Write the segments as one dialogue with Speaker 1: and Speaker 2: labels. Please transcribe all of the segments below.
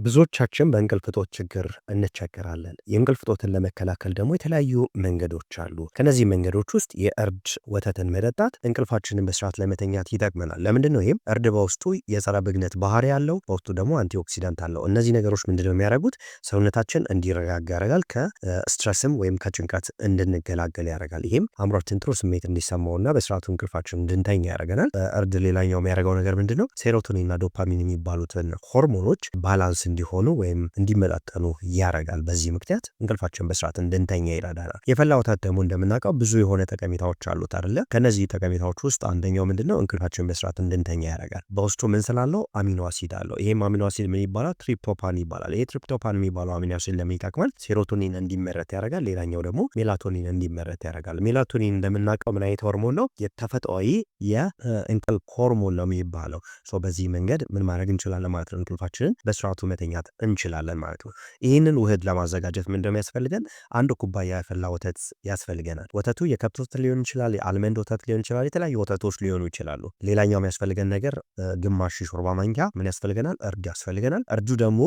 Speaker 1: ብዙዎቻችን በእንቅልፍ እጦት ችግር እንቸገራለን። የእንቅልፍ እጦትን ለመከላከል ደግሞ የተለያዩ መንገዶች አሉ። ከነዚህ መንገዶች ውስጥ የእርድ ወተትን መጠጣት እንቅልፋችንን በስርዓት ለመተኛት ይጠቅመናል። ለምንድን ነው? ይህም እርድ በውስጡ የጸረ ብግነት ባህሪ ያለው፣ በውስጡ ደግሞ አንቲኦክሲዳንት አለው። እነዚህ ነገሮች ምንድነው የሚያደርጉት? ሰውነታችን እንዲረጋጋ ያደርጋል። ከስትረስም ወይም ከጭንቀት እንድንገላገል ያደርጋል። ይህም አእምሯችን ጥሩ ስሜት እንዲሰማውና በስርዓቱ እንቅልፋችን እንድንተኛ ያደርገናል። እርድ ሌላኛው የሚያደርገው ነገር ምንድነው? ሴሮቶኒንና ዶፓሚን የሚባሉትን ሆርሞኖች ባላንስ እንዲሆኑ ወይም እንዲመጣጠኑ ያደርጋል። በዚህ ምክንያት እንቅልፋችን በስርዓት እንድንተኛ ይረዳናል። የፈላ ወተት ደግሞ እንደምናውቀው ብዙ የሆነ ጠቀሜታዎች አሉት አይደለ? ከነዚህ ጠቀሜታዎች ውስጥ አንደኛው ምንድነው? እንቅልፋችን በስርዓት እንድንተኛ ያደርጋል። በውስጡ ምን ስላለው? አሚኖ አሲድ አለው። ይሄም አሚኖ አሲድ ምን ይባላል? ትሪፕቶፓን ይባላል። ይሄ ትሪፕቶፓን የሚባለው አሚኖ አሲድ ለምን ይጠቅማል? ሴሮቶኒን እንዲመረት ያደርጋል። ሌላኛው ደግሞ ሜላቶኒን እንዲመረት ያደርጋል። ሜላቶኒን እንደምናውቀው ምን አይነት ሆርሞን ነው? የተፈጥሯዊ የእንቅልፍ ሆርሞን ነው የሚባለው። በዚህ መንገድ ምን ማድረግ እንችላለን ማለት ነው? እንቅልፋችንን በስርዓቱ መተኛት እንችላለን ማለት ነው። ይህንን ውህድ ለማዘጋጀት ምን እንደሚያስፈልገን? አንድ ኩባያ የፈላ ወተት ያስፈልገናል። ወተቱ የከብት ወተት ሊሆን ይችላል፣ የአልመንድ ወተት ሊሆን ይችላል፣ የተለያዩ ወተቶች ሊሆኑ ይችላሉ። ሌላኛው የሚያስፈልገን ነገር ግማሽ ሾርባ ማንኪያ ምን ያስፈልገናል? እርድ ያስፈልገናል። እርዱ ደግሞ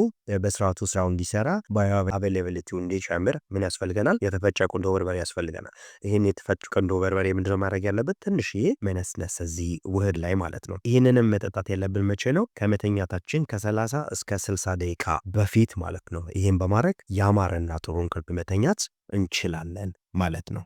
Speaker 1: በስርዓቱ ስራው እንዲሰራ ባዮ አቬይላቢሊቲው እንዲጨምር ምን ያስፈልገናል? የተፈጨ ቁንዶ በርበሬ ያስፈልገናል። ይህን የተፈጨ ቁንዶ በርበሬ ምንድነው ማድረግ ያለበት? ትንሽዬ መነስነስ እዚህ ውህድ ላይ ማለት ነው። ይህንንም መጠጣት ያለብን መቼ ነው? ከመተኛታችን ከ30 እስከ 60 ደቂቃ በፊት ማለት ነው። ይህን በማድረግ ያማረና ጥሩ እንቅልፍ መተኛት እንችላለን ማለት ነው።